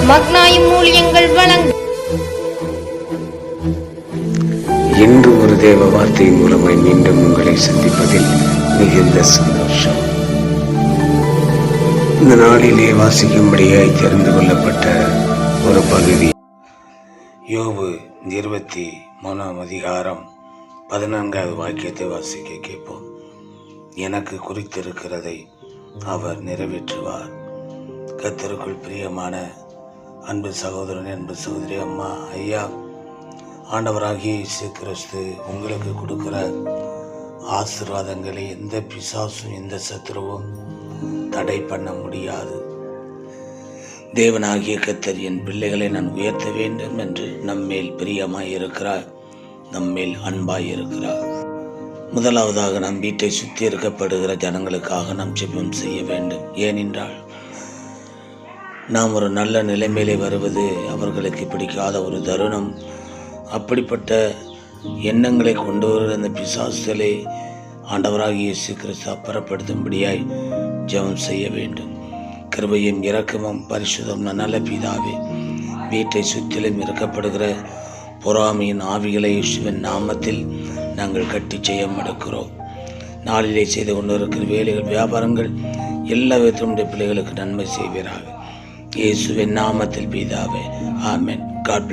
மக்னாயும் ஊழியங்கள் வழங்கும் இன்று ஒரு தேவ வார்த்தை மூலமாய் மீண்டும் உங்களை சந்திப்பதில் மிகுந்த சந்தோஷம். இந்த நாளிலே வாசிக்கும்படியாய் தெரிந்து கொள்ளப்பட்ட ஒரு பகுதி யோபு 23 அதிகாரம் 14வது வாக்கியத்தை வாசிக்க கேட்போம். எனக்கு குறித்திருக்கிறதை அவர் நிறைவேற்றுவார். கர்த்தருக்குள் பிரியமான அன்பு சகோதரன், அன்பு சகோதரி, அம்மா, ஐயா, ஆண்டவராகிய இயேசு கிறிஸ்து உங்களுக்கு கொடுக்கிற ஆசீர்வாதங்களை எந்த பிசாசும் எந்த சத்துருவும் தடை பண்ண முடியாது. தேவனாகிய கர்த்தர் என் பிள்ளைகளை நான் உயர்த்த வேண்டும் என்று நம்மேல் பிரியமாய் இருக்கிறார், நம்மேல் அன்பாய் இருக்கிறார். முதலாவதாக நம் வீட்டை சுற்றி இருக்கப்படுகிற ஜனங்களுக்காக நாம் ஜெபம் செய்ய வேண்டும். ஏனென்றால் நாம் ஒரு நல்ல நிலைமையிலே வருவது அவர்களுக்கு பிடிக்காத ஒரு தருணம். அப்படிப்பட்ட எண்ணங்களை கொண்டு வருகிற அந்த பிசாசுகளை ஆண்டவராகிய இயேசு கிறிஸ்து அப்புறப்படுத்தும்படியாய் ஜெபம் செய்ய வேண்டும். கிருபையும் இரக்கமும் பரிசுத்தம் நல்ல பிதாவே, வீட்டை சுற்றிலும் இருக்கப்படுகிற பொறாமையின் ஆவிகளை இயேசுவின் நாமத்தில் நாங்கள் கட்டி ஜெயம் எடுக்கிறோம். நாளிலே செய்து கொண்டு இருக்கிற வேலைகள், வியாபாரங்கள் எல்லா விதத்தினுடைய பிள்ளைகளுக்கு நன்மை செய்வீராக. இயேசுவின் நாமத்தில் பிதாவே, ஆமென். God plus.